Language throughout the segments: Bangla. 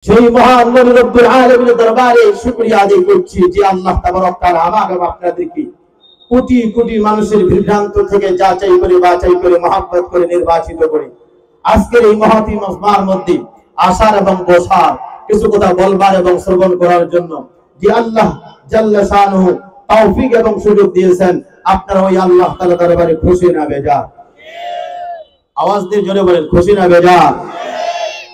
সেই মহান মনি রব্বুল আলামিনের দরবারে শুকরিয়া আদায় করছি যে আল্লাহ তাবারক তাআলা আমাকে এবং আপনাদেরকে কোটি কোটি মানুষের বিভ্রান্ত থেকে যাচাই করে বাছাই করে মহব্বত করে নির্বাচিত করে আজকের এই মহতি মজমার মধ্যে আসার এবং বসার কিছু কথা বলবার এবং শ্রবণ করার জন্য যে আল্লাহ জাল্লা শানুহু তৌফিক এবং সুযোগ দিয়েছেন, আপনারা ওই আল্লাহ তাআলা দরবারে খুশি না বেজার? আওয়াজ দিয়ে জোরে বলেন, খুশি না বেজার?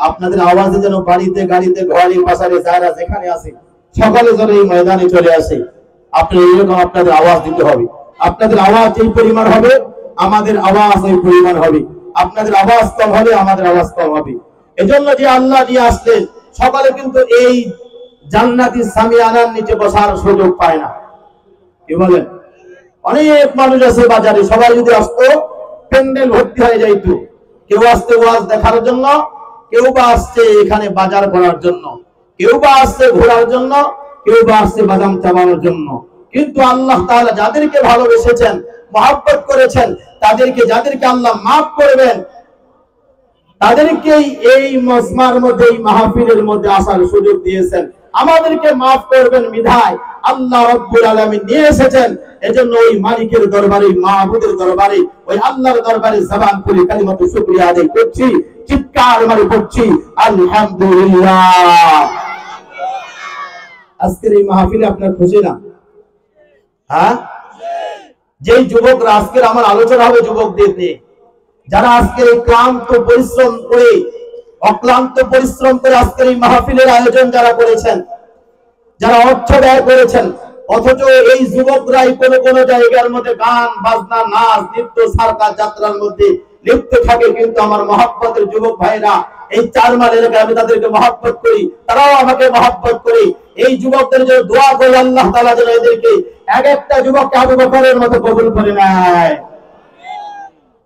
আপনাদের আওয়াজে যেন বাড়িতে গাড়িতে ঘরে বাসারে যারা যেখানে আছে সকালে যেন এই ময়দানে চলে আসে। আপনারা এরকম আপনাদের আওয়াজ দিতে হবে। আপনাদের আওয়াজ এই পরিমাণ হবে, আমাদের আওয়াজ এই পরিমাণ হবে। আপনাদের আওয়াজ কম হবে, আমাদের আওয়াজ কম হবে। এজন্য যে আল্লাহ নিয়ে আসলেন, সকালে কিন্তু এই জান্নাতি সামিয়ানার নিচে বসার সুযোগ পায় না। কি বলেন? অনেক মানুষ আছে বাজারে, সবাই যদি আসতো প্যান্ডেল ভর্তি হয়ে যাইতো। কেউ আসতে ওয়াজ দেখার জন্য, কেউ বা আসছে এখানে বাজার করার জন্য, কেউ বা আসছে ঘোরার জন্য, কেউ বা আসছে বাদাম চাবানোর জন্য। কিন্তু আল্লাহ তাআলা যাদেরকে ভালোবেসেছেন, মহব্বত করেছেন, যাদেরকে আল্লাহ মাফ করবেন, তাদেরকেই এই মজমার মধ্যে, এই মাহফিলের মধ্যে আসার সুযোগ দিয়েছেন। আমাদেরকে মাফ করবেন বিধায় আল্লাহ রাব্বুল আলামিন নিয়ে এসেছেন। এজন্য ওই মালিকের দরবারে, মাহবুদের দরবারে, ওই আল্লাহর দরবারে জবান খুলে কালিমাতু শুকরিয়া আদায় করছি, চিৎকার মারি পড়ছি আলহামদুলিল্লাহ। আজকের এই মাহফিলে আপনার খুশি না? হ্যাঁ, যেই যুবকরা, আজকের আমার আলোচনা হবে যুবকদের নিয়ে, যারা আজকের এই ক্লান্ত পরিশ্রম করে, অক্লান্ত পরিশ্রম করে আজকের এই মাহফিলের আয়োজন যারা করেছেন, যারা অর্থ ব্যয় করেছেন, অথচ এই যুবকরাই কোনো কোনো জায়গার মধ্যে গান বাজনা, নাচ নৃত্য, সার্কাস যাত্রার মধ্যে লিপ্ত থাকে। কিন্তু আমার মহব্বতের যুবক ভাইরা, এই 4 মাইল এলাকায় আমি তাদেরকে মহব্বত করি, তারাও আমাকে মহব্বত করে। এই যুবকদের জন্য দোয়া করি আল্লাহ তাআলা যেন এদেরকে এক একটা যুবককে আবু বকরের মতো কবুল করে নেয়,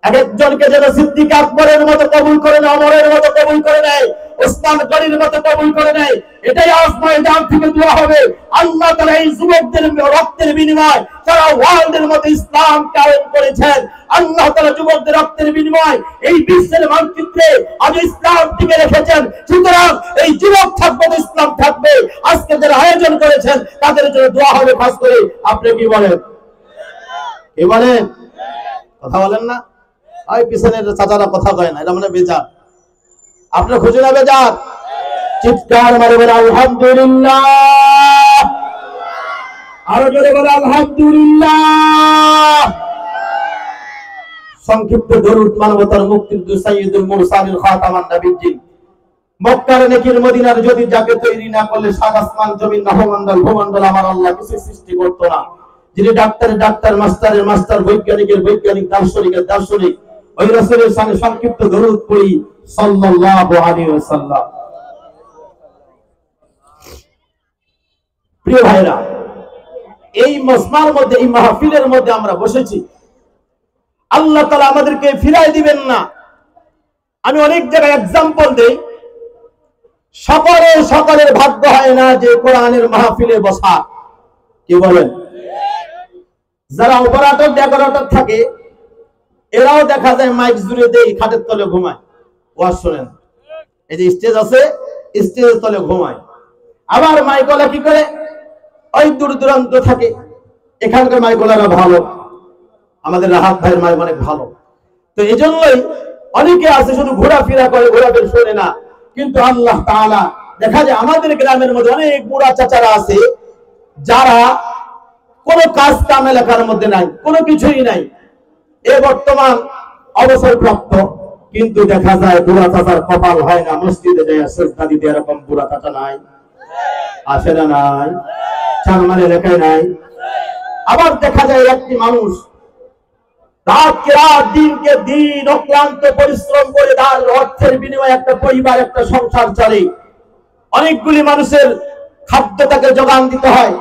এক একজনকে যেন সিদ্দিক আকবরের মতো কবুল করে নেয়, ওমরের মতো কবুল করে নেয়, ওসমান গনির মতো কবুল করে নেয়। এটাই আজ ময়দান থেকে দোয়া হবে। আল্লাহ তাআলা এই যুবকদের রক্তের বিনিময় সারা ওয়ার্ল্ডের মধ্যে ইসলাম কায়েম করেছেন। আল্লাহ তাআলা যুবকদের রক্তের বিনিময় এই বিশ্বের মানচিত্রে আজ ইসলাম টিকে রেখেছেন। সুতরাং এই যুবক থাকবে, ইসলাম থাকবে। আজকে যারা আয়োজন করেছেন তাদের জন্য দোয়া হবে খাস করে। আপনি কি বলেন? কি বলেন? কথা বলেন না? ওই পিছনের চাচারা কথা কয় না, এটা মানে বেজার। আপনার খুশি না বেজার? চিৎকার মারে বলে আলহামদুলিল্লাহ, আরো জোরে বলে আলহামদুলিল্লাহ। সংক্ষিপ্ত দরুদ মানবতার মুক্তির সাইয়্যিদুল মুরসালিন খাতামান নবিয়্যিন। মক্কার নেকির মদিনার যদি যাকে তৈরি না করলে সাত আসমান জমিন নভমণ্ডল ভূমণ্ডল আমার আল্লাহ কিছু সৃষ্টি করতো না। যিনি ডাক্তারের ডাক্তার, মাস্টারের মাস্টার, বৈজ্ঞানিকের বৈজ্ঞানিক, দার্শনিকের দার্শনিক, ওই রাসূলের সামনে সংক্ষিপ্ত দরুদ পড়ি সাল্লাল্লাহু আলাইহি ওয়াসাল্লাম। প্রিয় ভাইরা, এই মজমার মধ্যে, এই মাহফিলের মধ্যে আমরা বসেছি। আল্লাহ তাআলা আমাদেরকে ফিরাই দিবেন না। আমি অনেক জায়গায় एग्जांपल দেই। সকলের ভাগ্য হয় না যে কোরআনের মাহফিলে বসা। কি বলেন? যারা অপারেটর ডেকোরেটর থাকে, এরাও দেখা যায় মাইক জুড়ে দেই, খাটের তলে ঘুমায়, ওয়াজ শুনেন। এই যে স্টেজ আছে, স্টেজের তলে ঘুমায়। আবার মাইকওয়ালা কি করে? ওই দূর দূরান্ত থাকে। এখানকার মাইকওয়ালারা ভালো, আমাদের রাহাত ভাইয়ের মাইক অনেক ভালো। তো এই জন্যই অনেকে আছে শুধু ঘোরাফেরা করে, ঘোরাফেরা শোনে না। কিন্তু আল্লাহ তাআলা দেখা যায় আমাদের গ্রামের মধ্যে অনেক বুড়া চাচারা আছে যারা কোনো কাজ কাম এলাকার মধ্যে নাই, কোনো কিছুই নাই, এ বর্তমান অবসরপ্রাপ্ত। কিন্তু দেখা যায় বুড়া চাচার কপাল হয় না মসজিদে যায় সিজদা দিতে। এরকম বুড়া চাচা নাই? আছে না? নাই? 4 মাইল এলাকায় নাই? আবার দেখা যায় একটি মানুষ রাতকে রাত, দিনকে দিন অক্লান্ত পরিশ্রম করে তার অর্থের বিনিময়ে একটা পরিবার, একটা সংসার চলে। অনেকগুলি মানুষের খাদ্য তাকে যোগান দিতে হয়।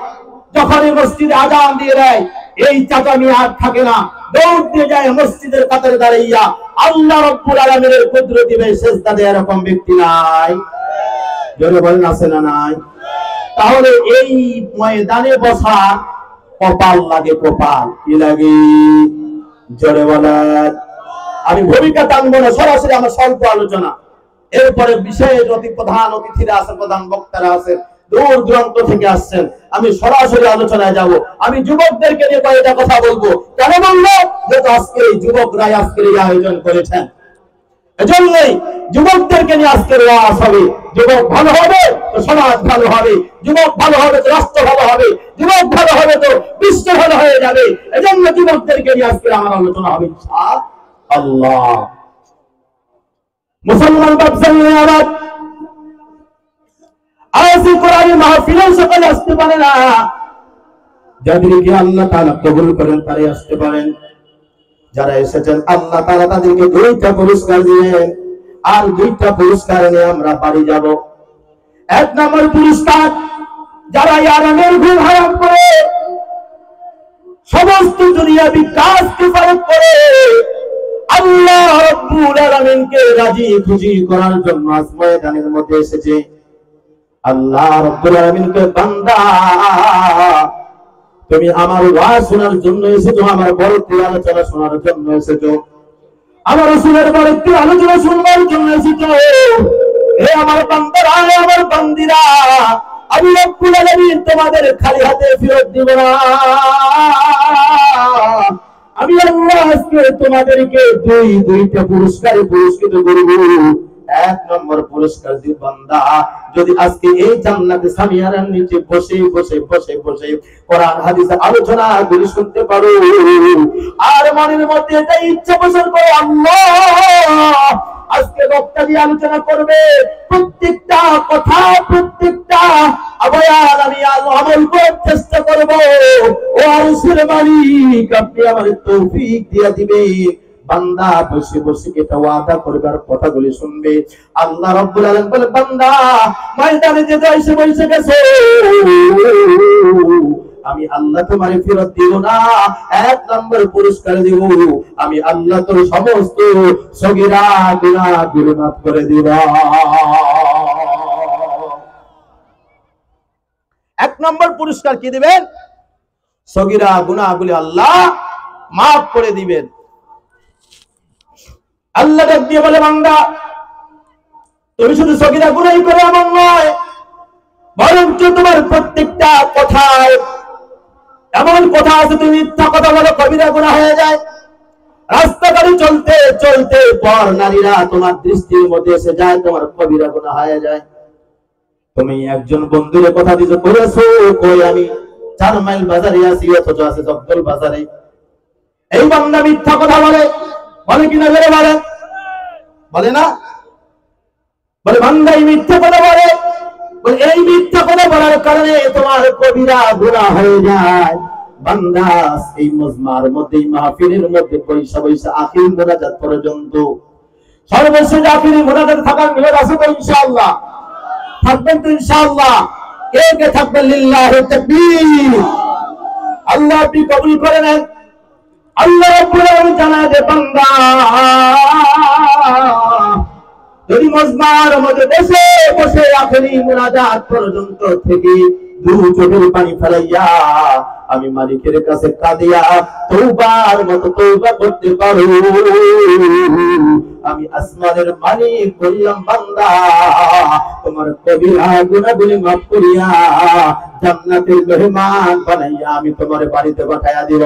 যখনই মসজিদে আযান দিয়ে দেয়, এই চাচা নিয়ে আর থাকে না, দৌড় দিয়ে যায় মসজিদের কাতারে দাঁড়াইয়া আল্লাহ রাব্বুল আলামিনের কুদরতি ভাবে সিজদা দেয়। এরকম ব্যক্তি নাই? জোরে বলেন, আছে না নাই? তাহলে এই ময়দানে বসা কপাল লাগে, কপাল। কি লাগে? জোরে বলেন। আমি ভূমিকা টানবো না, সরাসরি আমার স্বল্প আলোচনা। এরপরে বিশেষ প্রধান অতিথিরা আছেন, প্রধান বক্তারা আছেন, দূর দূরান্ত থেকে আসছেন। আমি সরাসরি আলোচনায় যাব। আমি যুবকদেরকে নিয়ে কয়েকটা কথা বলবো। কেন বলবো? যেহেতু আজকে এই যুবকরাই আজকের এই আয়োজন করেছেন, এজন্যই যুবকদেরকে নিয়ে আজকের ওয়াজ হবে। যুবক ভালো হবে তো সমাজ ভালো হবে, যুবক ভালো হবে তো রাষ্ট্র ভালো হবে, যুবক ভালো হবে তো বিশ্ব ভালো হয়ে যাবে। এজন্য যুবকদেরকে নিয়ে আজকের আমার আলোচনা হবে ইনশাআল্লাহ। মুসলমান বাপসাল্লাহ আজ কোরআনী মাহফিলে সকলে আসতে পারে না। যাদেরকে আল্লাহ তাআলা কবুল করেন তারাই আসতে পারেন। যারা এসেছেন আল্লাহ তাআলা তাদেরকে 2টা পুরস্কার দিবেন, আর 2টা পুরস্কার নিয়ে আমরা বাড়ি যাব। 1 নম্বর পুরস্কার, যারা ইয়ারামের ঘুম হারাম করে সমস্ত দুনিয়াবি কাজকে ফারক করে আল্লাহ রাব্বুল আলামিনকে রাজি খুশি করার জন্য আজ ময়দানের মধ্যে এসেছে। আল্লাহ রাব্বুল আলামিনকে, বান্দা তুমি আমার ওয়াজ শোনার জন্য এসেছো, আমার বড়ত্বের আলোচনা শোনার জন্য এসেছো, আমার রাসূলের বড়ত্বের আলোচনা শুনবার জন্য এসেছো। হে আমার বান্দারা, হে আমার বান্দিরা, আমি রব্বুল আলামিন তোমাদের খালি হাতে ফেরত দিব না। আমি আল্লাহ আজকে তোমাদেরকে 2টা পুরস্কারে পুরস্কৃত করব। 1 নম্বর পুরস্কার দি, বান্দা যদি আজকে এই জান্নাতে সামিয়ারার নিচে বসে বসে বসে বসে কোরআন হাদিসের আলোচনা গুলি শুনতে পারো, আর মনের মধ্যে এটা ইচ্ছা পোষণ করো, আল্লাহ আজকে বক্তা দিয়ে আলোচনা করবে, প্রত্যেকটা কথা প্রত্যেকটা বয়ান আমি আমল করার চেষ্টা করব। ও আরশের মালিক, আপনি আমাকে তৌফিক দিয়ে দিবেন। বান্দা বসে বসে এটা ওয়াদা করবার কথাগুলি শুনবে। আল্লাহ রাব্বুল আলামিন বলে, বান্দা ময়দানে যে এসে বসে গেছে, আমি আল্লাহ তোমারে ফেরত দিব না, 1 নম্বর পুরস্কার দিব। আমি আল্লাহ তোর সমস্ত সগীরা গুনাহগুলো মাফ করে দিব। 1 নম্বর পুরস্কার কি দিবেন? সগীরা গুনাহগুলি আল্লাহ মাফ করে দিবেন। আল্লাহ ডাক দিয়ে বলে, বান্দা তুমি শুধু সগীরা গুনাহই করো এমন নয়, বরঞ্চ তোমার প্রত্যেকটা কথায় এমন কথা আছে তুমি মিথ্যা কথা বলো, কবিরা গুনাহ হয়ে যায়। রাস্তাঘাটে চলতে চলতে পর নারীরা তোমার দৃষ্টির মধ্যে এসে যায়, তোমার কবিরা গুনাহ হয়ে যায়। তুমি একজন বন্ধুর কথা দিতে করেছো, কই আমি 4 মাইল বাজারে আছি, অথচ আছে জগদল বাজারে। এই বান্দা মিথ্যা কথা বলে, বলে কিনা বেড়ে বলে না, বলে বান্দা এই মিথ্যা কথা বলে, এই মিথ্যা কথা বলার কারণে তোমার কবিরা গুনাহ হয়ে যায়। বান্দা এই মজমার মধ্যে, মাহফিলের মধ্যে পয়সা পয়সা আখির মোনাজাত পর্যন্ত, সর্বশেষ আখিরি মোনাজাত থাকার নিয়ত আছে তো ইনশাআল্লাহ? থাকবেন তো ইনশাআল্লাহ? কে কে থাকবেন? লিল্লাহি তাকবীর। আল্লাহ আপনি কবুল করে নেন। আল্লাহ রাব্বুল আলামিন জানায় যে, বান্দা যদি মজমার মধ্যে বসে বসে আখিরি মুনাজাত পর্যন্ত থেকে 2 চোখের পানি ফেলাইয়া আমি মালিকের কাছে কাঁদিয়া তওবার মতো তওবা করতে পারো, আমি আসমানের মালিক বললাম, বান্দা তোমার কবিরা গুনাহগুলি মাফ করিয়া জান্নাতের মেহমান বানাইয়া আমি তোমার বাড়িতে পাঠাইয়া দিব।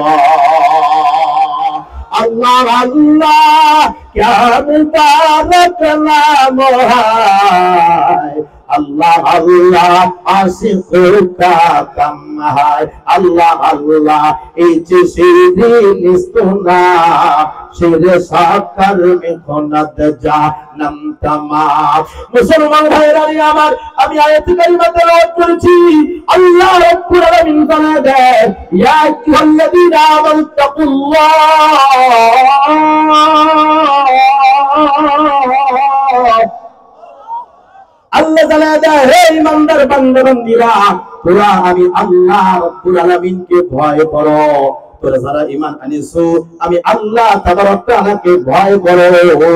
अल्लाह अल्लाह क्या मुबारक नाम है, अल्लाह अल्लाह आशिकों का कम है, अल्लाह अल्लाह इजसिरी निस्तुना शिर साकर में खुनद जानम तमाम। मुसलमान भाईरानी আমার আমি আয়াত কারিমা তেলাওয়াত করেছি। আল্লাহ রাব্বুল আলামিন জানা দেয়, ইয়া আইয়ুহাল্লাযীনা আমানু তাকুল্লাহ। আল্লাহ জানা দেয়, হে ইমানদার বান্দা বান্দীরা, তোরা আমি আল্লাহ রাব্বুল আলামিনকে ভয় করো। তোরা যারা ঈমান আনিছো আমি আল্লাহ তাবারক তাআলাকে ভয় করো।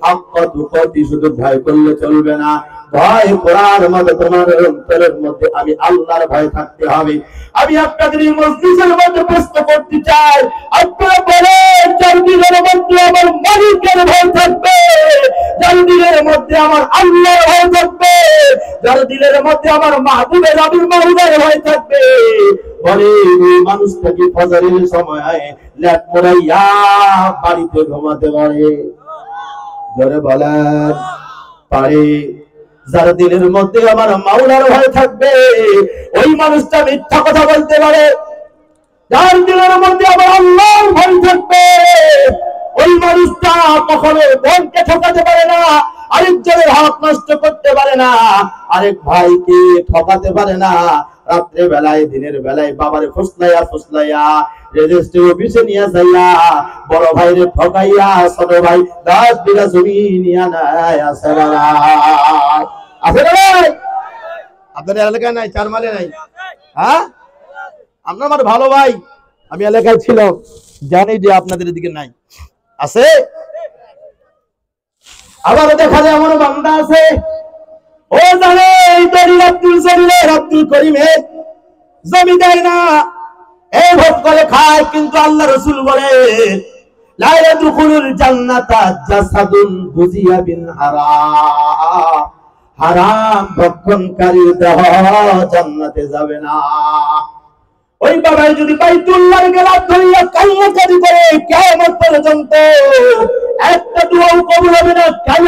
হাক্কা তুকাতি, শুধু ভয় করলে চলবে না, ভয় করার মতো তোমার অন্তরের মধ্যে আমি আল্লাহর ভয় থাকতে হবে। আমি আপনাদের এই মজলিসের মধ্যে প্রশ্ন করতে চাই, আপনারা বলেন যার দিলের মধ্যে আমার মালিকের ভয় থাকবে, যার দিলের মধ্যে আমার আল্লাহর ভয় থাকবে, যার দিলের মধ্যে আমার মাহবুবের আবির মাহবুবের ভয় থাকবে, বলে এই মানুষটা কি ফজরের সময় লেট মোড়াইয়া বাড়িতে ঘুমাতে পারে? জোরে বলেন পারে? যার দিলের মধ্যে আমার মাওলার ভয় থাকবে ওই মানুষটা মিথ্যা কথা বলতে পারে। যার দিলের মধ্যে আমার আল্লাহর ভয় থাকবে ওই মানুষটা কখনো বোনকে ঠকাতে পারে না, আরেকজনের হক নষ্ট করতে পারে না, আরেক ভাইকে ঠকাতে পারে না। রাত্রে বেলায় দিনের বেলায় বাবারে ফুসলাইয়া ফুসলাইয়া রেজিস্ট্রি অফিসে নিয়ে যাইয়া বড় ভাইরে ঠকাইয়া ছোট ভাই 10 বিঘা জমি নিয়ে নেয়। আছে না আছে না ভাই? আপনাদের এলাকায় নাই? চার মালে নাই? হ্যাঁ, আপনার আমার ভালো ভাই, আমি এলাকায় ছিল, জানি যে আপনাদের এদিকে নাই। আছে? আবার দেখা যায় এমন বান্দা আছে ও জানে আব্দুল জলিলের আব্দুল করিমের জমি দেয় না, এই ভোগ করে খায়, কিন্তু আল্লাহ রাসূল বলে লা ইয়াদখুলুল জান্নাতা জাসাদুন বুজিয়া বিন হারাম, হারাম ভক্ষণকারী দেহ জান্নাতে যাবে না। ওই বাবাই যদি বাইতুল্লাহর গেলাপ ধরিয়া কান্নাকাটি করে কিয়ামত পর্যন্ত একটা দোয়াও কবুল হবে না। কেন?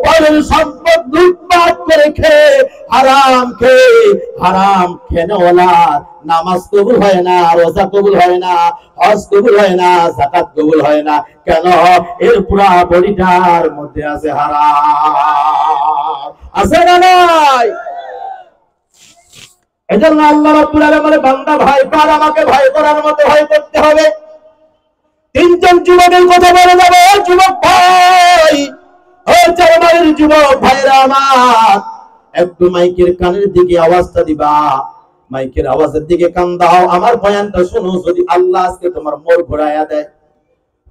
পরের সম্পদ লুটপাট করে খেয়ে হারাম খেনেওয়ালা নামাজ কবুল হয় না, রোজা কবুল হয় না, হজ কবুল হয় না, যাকাত কবুল হয় না। কেন? এর পুরা বডিটার মধ্যে আছে হারাম। আছে না নাই? এজন্য আল্লাহ রাব্বুল আলামিন বান্দা ভয় পার, আমাকে ভয় করার মতো ভয় করতে হবে। তিনজন যুবকের কথা বলে যাবে। যুবক ভাই, ও চারমাইয়ের যুবক ভাইরা আমার, একটু মাইকের কানের দিকে আওয়াজটা দিবা, মাইকের আওয়াজের দিকে কান দাও, আমার বয়ানটা শোনো। যদি আল্লাহ আজকে তোমার মোড় ঘোরাইয়া দেয়,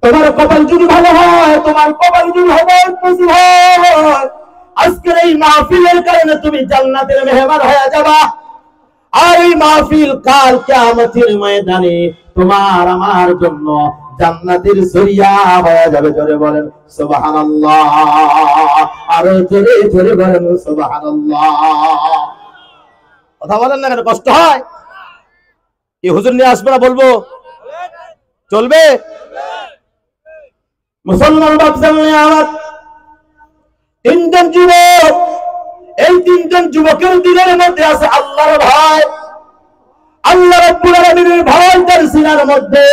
তোমার কপাল যদি ভালো হয়, তোমার কপাল যদি নসিব হয়, আজকের এই মাহফিলের কারণে তুমি জান্নাতের মেহমান হয়ে যাবা। আর এই মাহফিল কাল কিয়ামতের ময়দানে তোমার আমার জন্য জান্নাতের জরিয়া হয়ে যাবে। জোরে বলেন সুবহানাল্লাহ, আর জোরে জোরে বলেন সুবহানাল্লাহ। কথা বলেন না কেন? কষ্ট হয়? এই হুজুর নিয়ে আসবে না বলবো? চলবে? মুসলমান বাপজান আমার তিনজন যুবক, এই তিনজন যুবকের দিলের মধ্যে আছে আল্লাহর ভয়। আল্লাহ রাব্বুল আলামিনের ভয় তার সিনার মধ্যে,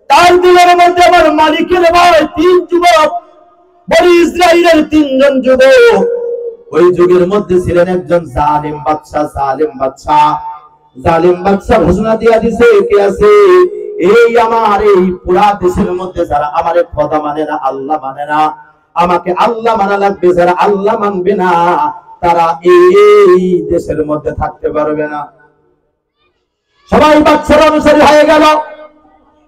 তার দিলের মধ্যে আমার মালিকের ভয়। তিন যুবক, বনি ইসরাইলের তিনজন যুবক, ওই যুগের মধ্যে ছিলেন একজন জালিম বাদশা। জালিম বাদশা ঘোষণা দিয়া দিছে, কে আছে এই আমার এই পুরা দেশের মধ্যে যারা আমারে খোদা মানে না, আল্লাহ মানে না, আমাকে আল্লাহ মানা লাগবে, যারা আল্লাহ মানবে না তারা এই দেশের মধ্যে থাকতে পারবে না। সবাই বাচ্চার অনুসারী হয়ে গেল,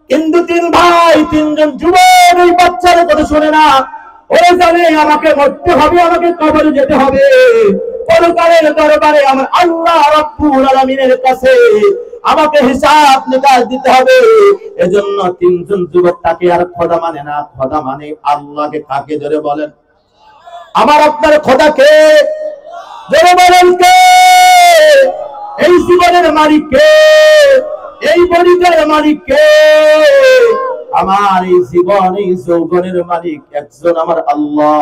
কিন্তু তিন ভাই, তিনজন যুবক এই বাচ্চার কথা শুনে না। ওরা জানে আমাকে মরতে হবে, আমাকে কবরে যেতে হবে, পরকালের দরবারে আমার আল্লাহ রাব্বুল আলামিনের কাছে আমাকে হিসাব নিকাশ দিতে হবে। এজন্য তিনজন যুবক তাকে আর খোদা মানে না, খোদা মানে আল্লাহকে। কাকে? জোরে বলেন। আমার আপনার খোদা কে? জোরে বলেন কে? এই জীবনের মালিক কে? এই বডিটার মালিক কে? আমার এই জীবন, এই যৌবনের মালিক একজন, আমার আল্লাহ।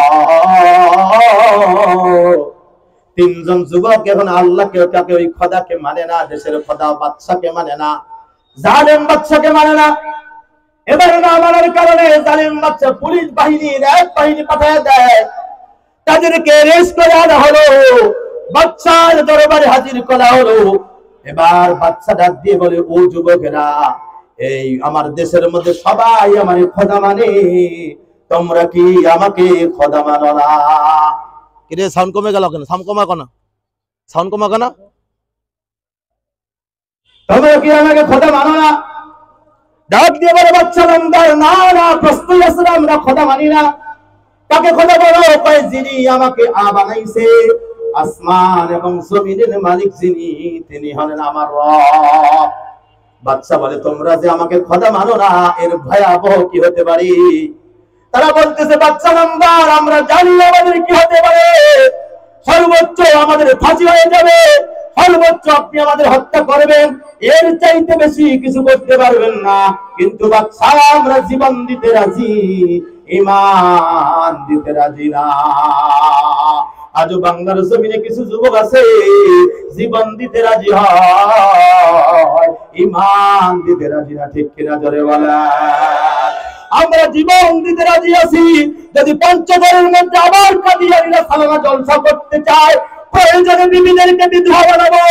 তিনজন যুবক এখন আল্লাহকে, কাকে? ওই খোদাকে মানে না, দেশের খোদা বাদশাকে মানে না, জালেম বাদশাকে মানে না। এবার না মানার কারণে জালেম বাদশা পুলিশ বাহিনীর এক বাহিনী পাঠায় দেয়, তাদেরকে অ্যারেস্ট করে আনা হলো, বাদশার দরবারে হাজির করা হলো। এবার বাদশা ডাক দিয়ে বলে, ও যুবকেরা, এই আমার দেশের মধ্যে সবাই আমার খোদা মানে, তোমরা কি আমাকে খোদা মানো না? কিরে সাউন্ড কমে গেল কেন? সাউন্ড কমা কেন? সাউন্ড কমা কেন? তোমরা কি আমাকে খোদা মানো না? ডাক দিয়ে বলে বাচ্চা বান্দার, না না, প্রশ্নই আছে না, আমরা খোদা মানি না। তাকে খোদা বলো, কয় যিনি আমাকে বানাইছে, আসমান এবং জমিনের মালিক যিনি, তিনি হলেন আমার রব। বাদশা বলে, তোমরা যে আমাকে খোদা মানো না, এর ভয়াবহ কি হতে পারে? তারা বলতেছে, বাদশা নামদার, আমরা জানি আমাদের কি হতে পারে। সর্বোচ্চ আমাদের ফাঁসি হয়ে যাবে, সর্বোচ্চ আপনি আমাদের হত্যা করবেন, এর চাইতে বেশি কিছু করতে পারবেন না। কিন্তু বাদশা, আমরা জীবন দিতে রাজি, ঈমান দিতে রাজি না। আজও বাংলার জমিনে কিছু যুবক আছে, জীবন দিতে রাজি হয়, ঈমান দিতে রাজি না। ঠিক কিনা জোরে বলা? আমরা জীবন দিতে রাজি আছি যদি পঞ্চগড়ের মধ্যে আবার কাদিয়ানীরা সালানা জলসা করতে চায়। প্রয়োজনে বিবিদেরকে বিধবা বানাবো,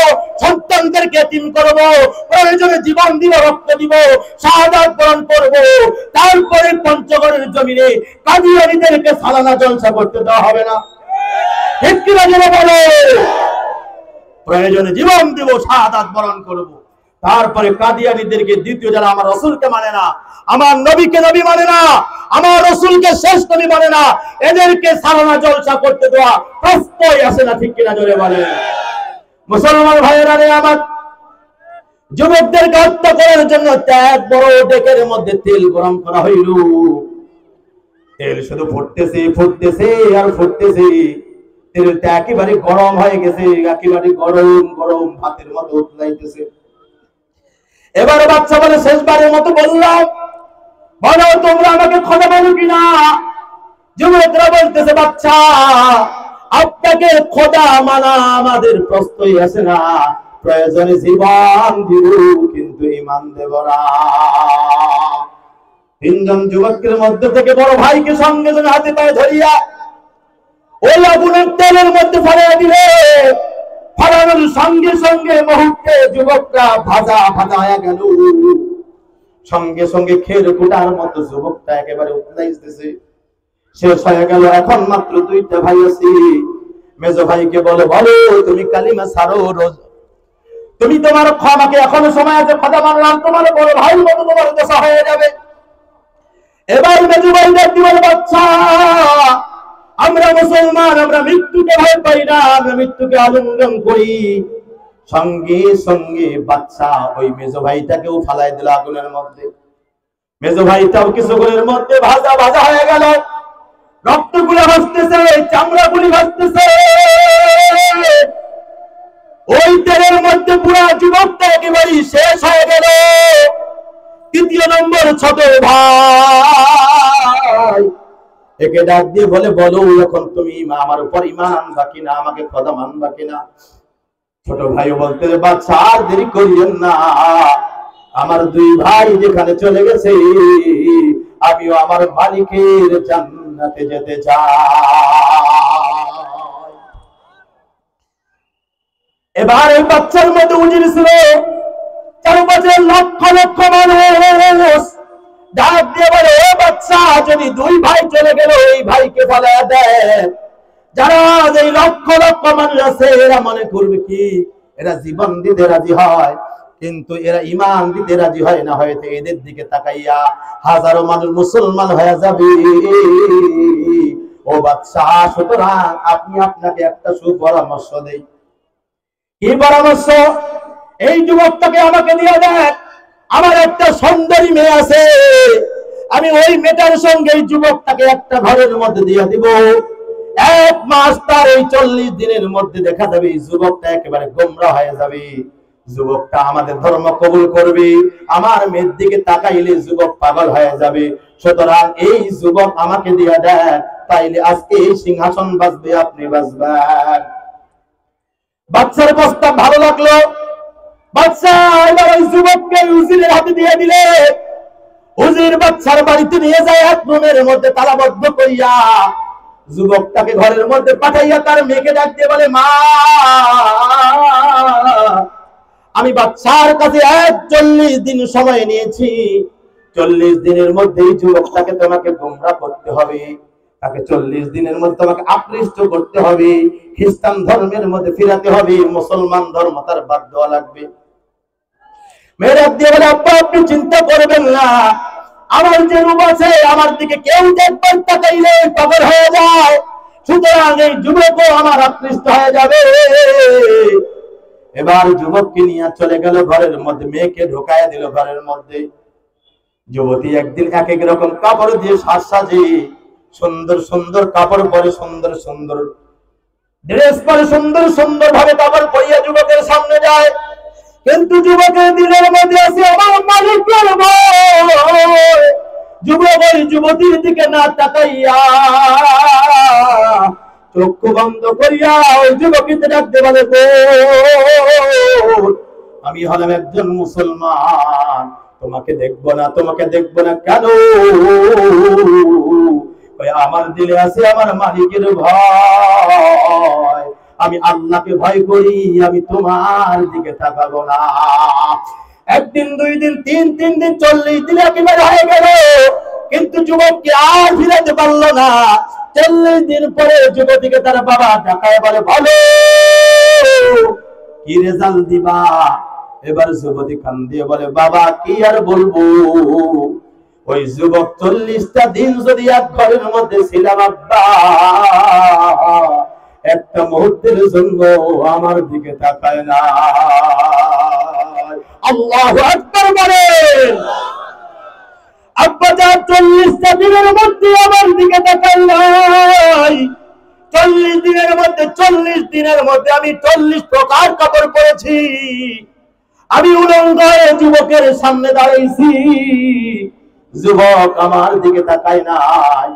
সন্তানদেরকে এতিম করবো, প্রয়োজনে জীবন দিব, রক্ত দিব, শাহাদাত বরণ করবো, তারপরে পঞ্চগড়ের জমিনে কাদিয়ানীদেরকে সালানা জলসা করতে দেওয়া হবে না। ঠিক কিনা জেনে বলো? প্রয়োজনে জীবন দিব, শাহাদাত বরণ করবো, তারপরে কাদিয়ানীদেরকে, দ্বিতীয় যারা আমার রাসূলকে মানে না, আমার নবীকে নবী মানে না, আমার রাসূলকে শেষ নবী মানে না, এদেরকে সালানা জলসা করতে দেওয়া প্রশ্নই আসে না। ঠিক কিনা জোরে বলেন? মুসলমান ভাইয়েরা রে আমার, যুবকদেরকে হত্যা করার জন্য এক বড় ডেকের মধ্যে তেল গরম করা হইল। তেল শুধু ফুটতেছে ফুটতেছে আর ফুটতেছে, তেলটা একেবারে গরম হয়ে গেছে, একেবারে গরম গরম ভাতের মতো উতলাইতেছে। এবারে বাচ্চা বলে, শেষবারের মতো বললাম, বলো তোমরা আমাকে খোদা বলো কিনা? যুবকরা বলতেছে, বাচ্চা, আপনাকে খোদা মানা আমাদের প্রশ্নই আসে না, প্রয়োজনে জীবন দিব, কিন্তু ঈমান দেব না। তিনজন যুবকের মধ্যে থেকে বড় ভাইকে সঙ্গে সঙ্গে হাতে পায়ে ধরিয়া ওই আগুনের তেলের মধ্যে ফেলে দিলে, ফলানোর সঙ্গে সঙ্গে মুহূর্তে যুবকরা ভাজা ভাজা হয়ে গেল। সঙ্গে সঙ্গে খের কুটার মতো যুবকটা একেবারে উতলাইতেছে, শেষ হয়ে গেল। এখন মাত্র দুইটা ভাই আছে। মেজো ভাইকে বলে, বলো তুমি কালিমা ছাড়ো, রোজ তুমি তোমার আমাকে এখনো সময় আছে, খোদা মানলাম, তোমার বড় ভাই মতো তোমার দশা হয়ে যাবে। এবার মেজো ভাই দেখতে বলে, বাচ্চা, আমরা মুসলমান, আমরা মৃত্যুকে ভয় পাই না, আমরা মৃত্যুকে আলিঙ্গন করি। সঙ্গে সঙ্গে বাচ্চা ওই মেজো ভাইটাকেও ফালাই দিল আগুনের মধ্যে। মেজো ভাইটাও কিছুক্ষণের মধ্যে ভাজা ভাজা হয়ে গেল, রক্তগুলো ভাসতেছে, চামড়াগুলি ভাসতেছে। ওই তেলের মধ্যে পুরা যুবকটা একেবারে শেষ হয়ে গেল। তৃতীয় নম্বর ছোট ভাই একে ডাক দিয়ে বলে, বলো এখন তুমি আমার উপর ঈমান আনবা কিনা, আমাকে খোদা মানবা কিনা? ছোট ভাইও বলতে, বাচ্চা আর দেরি করিয়েন না, আমার দুই ভাই যেখানে চলে গেছে, আমিও আমার মালিকের জান্নাতে যেতে চাই। এবার এই বাচ্চার মধ্যে উজির ছিল, চারপাশে লক্ষ লক্ষ মানুষ। ডাক দিয়ে বলে, ও বাচ্চা, যদি দুই ভাই চলে গেল, এই ভাইকে ফেলা দেয়। যারা এই লক্ষ লক্ষ মানুষ আছে, এরা মনে করবে কি এরা জীবন দিতে রাজি হয়, কিন্তু এরা ঈমান দিতে রাজি হয় না। হয়তো এদের দিকে তাকাইয়া হাজারো মানুষ মুসলমান হয়ে যাবে। ও বাচ্চা, সুতরাং আপনি আপনাকে একটা সুপরামর্শ দেই। কি পরামর্শ? এই যুবকটাকে আমাকে দিয়ে দেখ, আমার একটা সুন্দরী মেয়ে আছে, আমি ওই মেয়েটার সঙ্গে এই যুবকটাকে একটা ঘরের মধ্যে দিয়ে দিব। এক মাস তার এই 40 দিনের মধ্যে দেখা যাবে এই যুবকটা একেবারে গোমরা হয়ে যাবে। যুবকটা আমাদের ধর্ম কবুল করবে, আমার মেয়ের দিকে তাকাইলে যুবক পাগল হয়ে যাবে। সুতরাং এই যুবক আমাকে দিয়ে দেন, তাইলে আজকে এই সিংহাসন বাজবে, আপনি বাজবেন। বাচ্চার প্রস্তাব ভালো লাগলো। বাচ্চা এবার ওই যুবককে উজিরের হাতে দিয়ে দিলে। উজির বাচ্চার বাড়িতে নিয়ে যায়, এক রুমের মধ্যে তালাবদ্ধ করিয়া যুবকটাকে ঘরের মধ্যে পাঠাইয়া তার মেয়েকে ডাক দিয়ে বলে, মা, আমি বাচ্চার কাছে 40 দিন সময় নিয়েছি। 40 দিনের মধ্যে এই যুবকটাকে তোমাকে গোমরা করতে হবে, তাকে 40 দিনের মধ্যে তোমাকে আকৃষ্ট করতে হবে, খ্রিস্টান ধর্মের মধ্যে ফিরাতে হবে, মুসলমান ধর্ম তার বাদ দেওয়া লাগবে। মেয়েরা দিয়ে বলে, আব্বা আপনি চিন্তা করবেন না, আমার যে রূপ আছে আমার দিকে কেউ একবার তাকাইলে পাগল হয়ে যায়, সুতরাং এই যুবকও আমার আকৃষ্ট হয়ে যাবে। এবার যুবককে নিয়ে চলে গেল ঘরের মধ্যে, মেয়েকে ঢোকায় দিল ঘরের মধ্যে। যুবতী একদিন এক এক রকম কাপড় দিয়ে সাজে, সুন্দর সুন্দর কাপড় পরে, সুন্দর সুন্দর ড্রেস পরে, সুন্দর সুন্দর ভাবে কাপড় পরিয়া যুবকের সামনে যায়। কিন্তু যুবকের দিনের মধ্যে আছে আমার মালিকের ভয়। যুবক ওই যুবতীর দিকে না তাকাইয়া চক্ষু বন্ধ করিয়া ওই যুবতীকে ডাকতে বলে, আমি হলাম একজন মুসলমান, তোমাকে দেখবো না, তোমাকে দেখবো না। কেন? আমার দিলে আছে আমার মালিকের ভয়, আমি আল্লাহকে ভয় করি, আমি তোমার দিকে তাকাবো না। একদিন, দুই দিন, তিন দিন, 40 দিন একেবারে হয়ে গেল, কিন্তু যুবককে আর ফিরাতে পারলো না। 40 দিন পরে যুবতীকে তার বাবা ডাকায় বলে, ভালো কি রেজাল্ট দিবা? এবার যুবতী কান দিয়ে বলে, বাবা কি আর বলবো, ওই যুবক 40টা দিন যদি এক ঘরের মধ্যে ছিলাম আব্বা, একটা মুহূর্তের জন্য আমার দিকে তাকায় না। আল্লাহু আকবার বলেন। আব্বা যা 40টা দিনের মধ্যে আমার দিকে তাকায় নাই, 40 দিনের মধ্যে 40 দিনের মধ্যে আমি 40 প্রকার কাপড় পরেছি, আমি উলঙ্গ হয়ে যুবকের সামনে দাঁড়াইছি, যুবক আমার দিকে তাকায় নাই।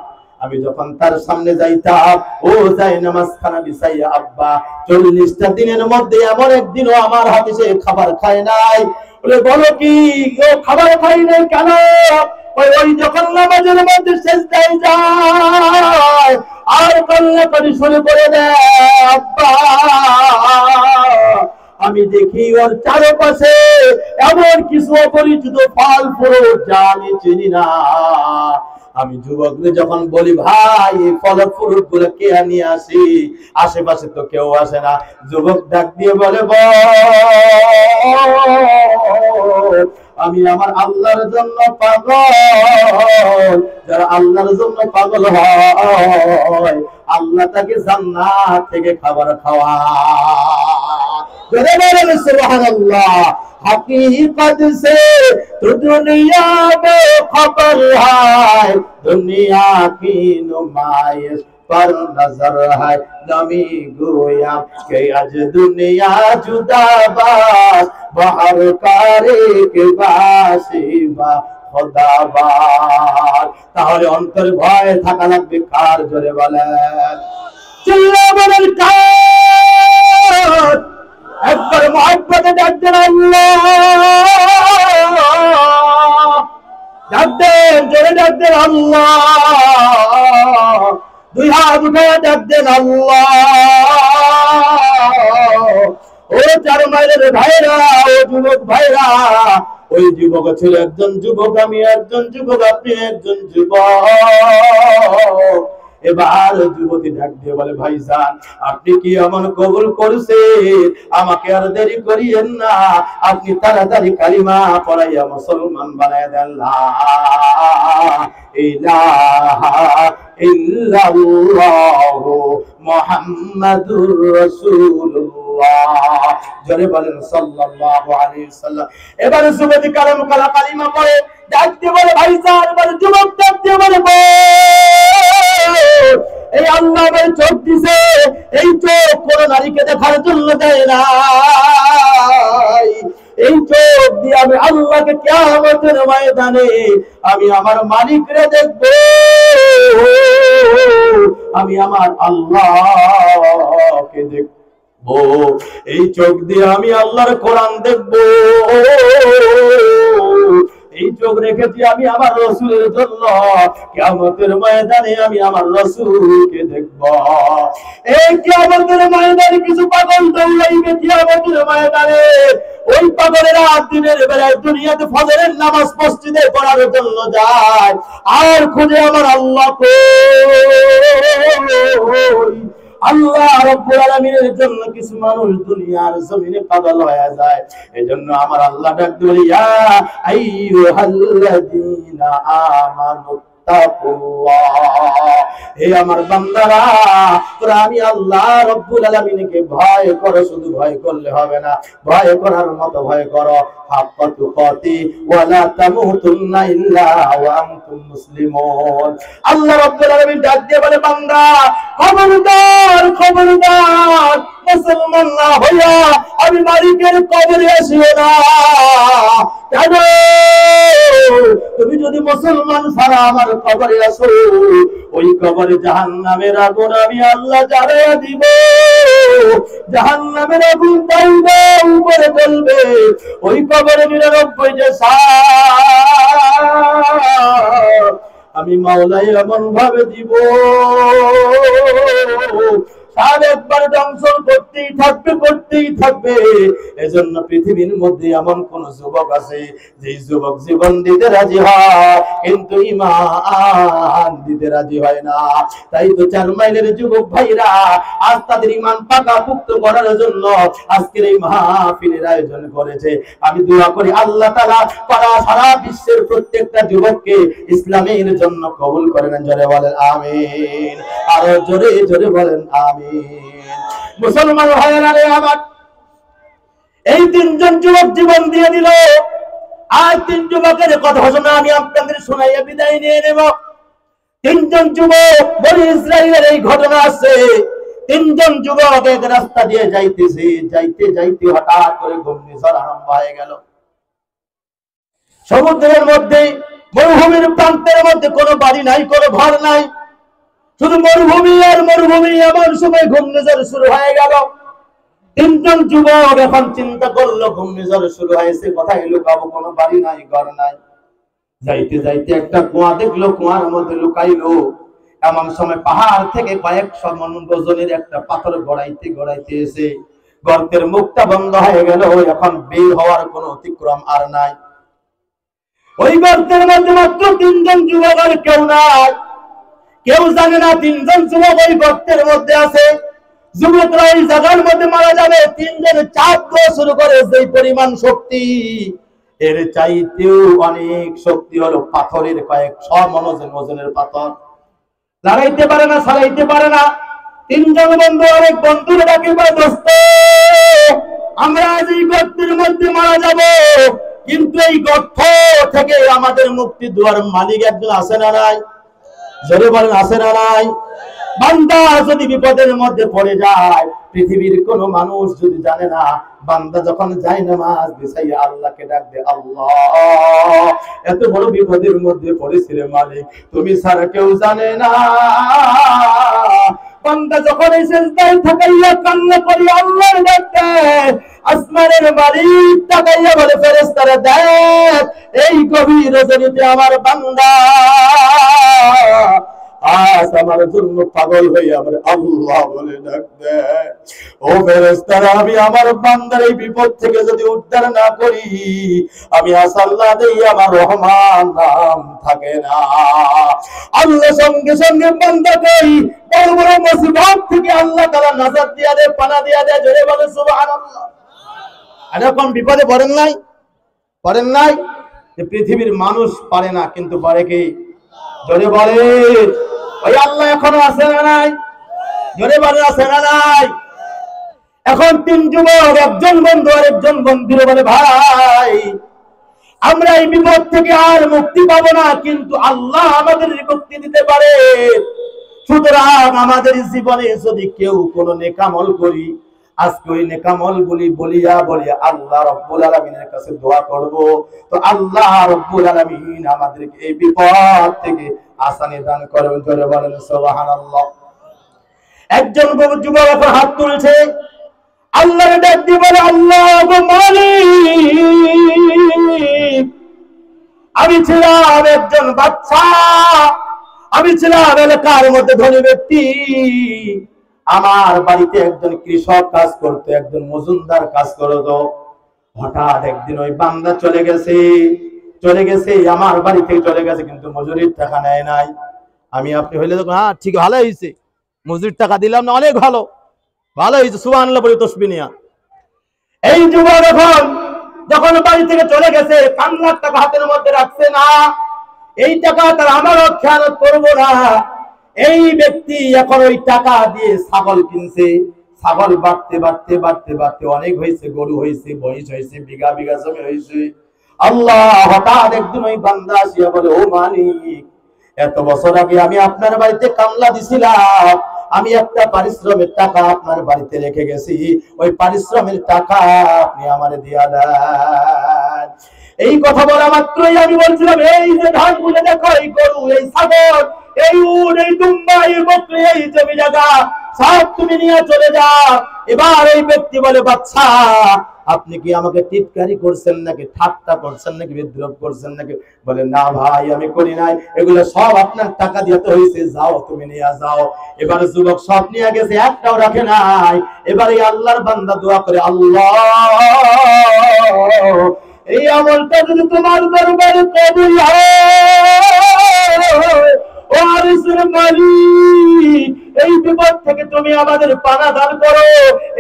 আমি যখন তার সামনে যাইতাম, ও যাই নামাজ খানা বিছাইয়া আব্বা 40টা দিনের মধ্যে এমন একদিনও আমার হাতে সে খাবার খায় নাই। বলে, বলো কি ও খাবার খাই নাই কেন? ওই যখন নামাজের মধ্যে সেজদায় যায় আর কান্নাকাটি শুরু করে দেয় আব্বা, আমি দেখি ওর চারপাশে এমন কিছু অপরিচিত ফল ফ্রুট যা আমি চিনি না। আমি যুবকদের যখন বলি, ভাই এই ফল ফ্রুট গুলো কে নিয়ে আসি, আশেপাশে তো কেউ আসে না। যুবক ডাক দিয়ে বলে, আমি আমার আল্লাহর জন্য পাগল। যারা আল্লাহর জন্য পাগল হয়, আল্লাহ তাকে জান্নাত থেকে খাবার খাওয়ায়। সুবহানাল্লাহ। हकीकत से तो दुनिया में खबर है, दुनिया की नुमाइश पर नजर है। नमी गोया कि आज दुनिया जुदाबाज, बाहर कारे के बाशिबा खुदाबाद। তাহলে অন্তর ভয় থাকা লাগবে কার? জোরে বলেন, চিল্লা বলেন কার? একবার মহব্বতে ডাক দেন আল্লাহ, ডাক দেন, জোরে ডাক দেন আল্লাহ, দুই হাত উঠে ডাক দেন আল্লাহ। ও 4 মাইলের ভাইরা, ও যুবক ভাইরা, ওই যুবক ছিল একজন যুবক, আমি একজন যুবক, আপনি একজন যুবক। এবার যুবতী ডাক দিয়ে বলে, ভাইজান আপনি কি আমার কবুল করছেন? আমাকে আর দেরি করিয়েন না, আপনি তাড়াতাড়ি কালিমা পড়াইয়া মুসলমান বানায় দেন। লা ইলাহা ইল্লাল্লাহু মুহাম্মাদুর রাসূলুল্লাহ। জোরে বলেন সাল্লাল্লাহু আলাইহি ওয়াসাল্লাম। এবার যুবতী কালিমা পড়ে ডাক দিয়ে বলে, ভাইজান। এবার যুবক ডাক দিয়ে বলে, এই আল্লাহ আমার চোখ দিছে, এই চোখ কোন নারীকে দেখার জন্য দেয় না, এই চোখ দিয়ে আমি আল্লাহকে কিয়ামতের ময়দানে আমি আমার মালিকরে দেখব, আমি আমার আল্লাহকে দেখব, এই চোখ দিয়ে আমি আল্লাহর কোরআন দেখব, এই চোখ রেখেছি আমি আমার রাসূলের জন্য, কিয়ামতের ময়দানে আমি আমার রাসূলকে দেখব। এই কিয়ামতের ময়দানে কিছু পাগল দৌড়াইবে কিয়ামতের ময়দানে, ওই পাগলেরা দিনের বেলায় দুনিয়াতে ফজরের নামাজ মসজিদে পড়ার জন্য যায়, আর খুঁজে আমার আল্লাহ কই, আল্লাহ রাব্বুল আলামিনের জন্য কিছু মানুষ দুনিয়ার জমিনে পাগল হয়ে যায়। এজন্য আমার আল্লাহ ডাক দিয়ে বলে, ইয়া আইয়ুহাল্লাযীনা আমানু তাকুল্লাহ, হে আমার বান্দারা, তোরা আমি আল্লাহ রাব্বুল আলামিনকে ভয় করো। শুধু ভয় করলে হবে না, ভয় করার মতো ভয় করো। হাক্কা তুকাতি ওয়া লা তামুতুন্না ইল্লা ওয়া আনতুম মুসলিমুন। আল্লাহ রাব্বুল আলামিন ডাক দিয়ে বলে, বান্দা খবরদার, খবরদার, মুসলমান না হইয়া আমি মালিকের কবরে আসিও না। কেন? তুমি যদি মুসলমান ছাড়া আমার কবরে আসো, ওই কবরে জাহান্নামের আগুন আমি আল্লাহ জ্বালিয়ে দিব। জাহান্নামের আগুন দাউ দাউ করে জ্বলবে। ওই কবরে 99 যে সাপ আমি মাওলাই এমন ভাবে দিব, সাপ একবার দংশন করতেই থাকবে, করতেই থাকবে। এজন্য পৃথিবীর মধ্যে এমন কোন যুবক আছে যে যুবক জীবন দিতে রাজি হয় কিন্তু ঈমান দিতে রাজি হয় না। তাই তো 4 মাইলের যুবক ভাইরা আজ তাদের ঈমান পাকাপোক্ত করার জন্য আজকের এই মাহফিলের আয়োজন করেছে। আমি দোয়া করি আল্লাহ তাআলা সারা বিশ্বের প্রত্যেকটা যুবককে ইসলামের জন্য কবুল করেন। জোরে বলেন আমিন, আরো জোরে জোরে বলেন আমিন। মুসলমান ভাইয়েরা রে আমার, এই 3 জন যুবক জীবন দিয়ে দিল। আর 3 যুবকের কথা ঘোষণা আমি আপনাদের শোনাইয়া বিদায় নিয়ে নেব। 3 জন যুবক, বনি ইসরাইলের এই ঘটনা আছে। 3 জন যুবক এক রাস্তা দিয়ে যাইতেছে, যাইতে যাইতে হঠাৎ করে ঘূর্ণিঝড় আরম্ভ হয়ে গেল। সমুদ্রের মধ্যে, মরুভূমির প্রান্তের মধ্যে কোনো বাড়ি নাই, কোনো ঘর নাই, শুধু মরুভূমি আর মরুভূমি। এমন সময় ঘূর্ণিঝড় শুরু হয়ে গেল। 3 জন যুবক এখন চিন্তা করলো, ঘূর্ণিঝড় শুরু হয়েছে, কোথায় লুকাবো? কোনো বাড়ি নাই, ঘর নাই। যাইতে যাইতে একটা কুয়া দেখলো, কুয়ার মধ্যে লুকাইলো। এমন সময় পাহাড় থেকে কয়েকশো মন ওজনের একটা পাথর গড়াইতে গড়াইতে এসে গর্তের মুখটা বন্ধ হয়ে গেল। এখন বের হওয়ার কোনো অতিক্রম আর নাই। ওই গর্তের মধ্যে মাত্র 3 জন যুবক, আর কেউ নাই, কেউ জানে না 3 জন যুবক ওই গর্তের মধ্যে আছে। যুবকরা ওই জায়গার মধ্যে মারা যাবে। 3 জন চাপ দেওয়া শুরু করে। যে পরিমাণ শক্তি, এর চাইতেও অনেক শক্তি হলো পাথরের, কয়েকশো মন ওজনের পাথর। লড়াইতে পারে না, চালাইতে পারে না। 3 জন বন্ধু অনেক বন্ধুর ডাকে বলে, দোস্ত আমরা আজ এই গর্তের মধ্যে মারা যাব, কিন্তু এই গর্ত থেকে আমাদের মুক্তি দেওয়ার মালিক একজন আছে না নাই? জোরে বলেন আছে না নাই? বান্দা যদি বিপদের মধ্যে পড়ে যায়, পৃথিবীর কোন মানুষ যদি জানে না, বান্দা যখন যায় নামাজ বিছাইয়া আল্লাহকে ডাক দে, আল্লাহ এত বড় বিপদের মধ্যে পড়েছিল মালিক, তুমি ছাড়া কেউ জানে না। বান্দা যখন এই সিজদায় থাকাইয়া কান্না করি আল্লাহর ডাক দেয়, আসমানের মালিক তাকাইয়া বলে, ফেরেশতারা দেখ, এই গভীর রজনীতে আমার বান্দা আজ আমার জন্য পাগল হয়ে আমার আল্লাহ বলে ডাক দেয়। ও ফেরেশতারা, আমি আমার বান্দার এই বিপদ থেকে যদি উদ্ধার না করি, আমি আল্লাহ দেই আমার রহমান নাম থাকে না। আল্লাহ সঙ্গে সঙ্গে বান্দাকে বড় বড় মুসিবত থেকে আল্লাহ তাআলা নাজাত দিয়া দেয়, পানা দিয়া দেয়। জোরে বলে সুবহানাল্লাহ। এরকম বিপদে পড়েন নাই? পড়েন নাই? যে পৃথিবীর মানুষ পারে না, কিন্তু পারে কি? জোরে বলে ওই আল্লাহ এখনো আছে না নাই? জোরে বলে আছে না নাই? এখন 3 যুবক, একজন বন্ধু আর একজন বন্ধুর বলে, ভাই আমরা এই বিপদ থেকে আর মুক্তি পাবো না, কিন্তু আল্লাহ আমাদের মুক্তি দিতে পারে। সুতরাং আমাদের জীবনে যদি কেউ কোনো নেকামল করি, আজকে ওই নেকামল বলিয়া আল্লাহ রাব্বুল আলামিনের কাছে দোয়া করব, তো আল্লাহ রাব্বুল আলামিন আমাদেরকে এই বিপদ থেকে আসানি দান করবেন। জোরে বলেন সুবহানাল্লাহ। একজন যুবক এখন হাত তুলছে, আল্লাহর ডাক দিয়ে বলে, আল্লাহ গো মালিক, আমি ছিলাম একজন বাদশা, আমি ছিলাম এলাকার মধ্যে ধনী ব্যক্তি, আমার বাড়িতে একজন কৃষক কাজ করতো, একজন মজুমদার কাজ করতো। হঠাৎ একদিন ওই বান্দা চলে গেছে, আমার বাড়ি থেকে চলে গেছে, কিন্তু মজুরির টাকা নেয় নাই। আমি আপনি হইলে তো হ্যাঁ ঠিক ভালো হয়েছে, মজুরির টাকা দিলাম না, অনেক ভালো, ভালো হয়েছে, সুবহানাল্লাহ বলে তসবিহ নিয়া। এই যুবক যখন বাড়ি থেকে চলে গেছে, 5 লাখ টাকা হাতের মধ্যে রাখছে না, এই টাকা তার আমারও খেয়ানত করবো না। এই ব্যক্তি এখন ওই টাকা দিয়ে ছাগল কিনছে, ছাগল বাড়তে বাড়তে বাড়তে বাড়তে অনেক হয়েছে, গরু হয়েছে, মহিষ হয়েছে, বিঘা বিঘা জমি হয়েছে। আল্লাহ হঠাৎ একদিন ওই বান্দা আসিয়া বলে, ও মালিক, এত বছর আগে আমি আপনার বাড়িতে কামলা দিছিলাম, আমি একটা পারিশ্রমের টাকা আপনার বাড়িতে রেখে গেছি, ওই পারিশ্রমের টাকা আপনি আমারে দিয়া দেন। এই কথা বলা মাত্রই আমি বলছিলাম, এই যে ধানগুলো দেখো, এই গরু, এই ছাগল, এই উট, এই দুম্বা, এই বকরি, এই জমি জায়গা সব তুমি নিয়ে চলে যাও। এবার এই ব্যক্তি বলে, বাচ্চা আপনি কি আমাকে টিটকারি করছেন নাকি, ঠাট্টা করছেন নাকি, বিদ্রোহ করছেন নাকি? বলে, না ভাই আমি করি নাই, এগুলো সব আপনার টাকা দিয়ে তো হয়েছে, যাও তুমি নিয়ে যাও। এবারে যুবক সব নিয়ে গেছে, একটাও রাখে নাই। এবারে আল্লাহর বান্দা দোয়া করে, আল্লাহ এই আমলটা যদি তোমার দরবারে কবুল হয়, ও আরশের মালিক, এই বিপদ থেকে তুমি আমাদের পানা দান করো।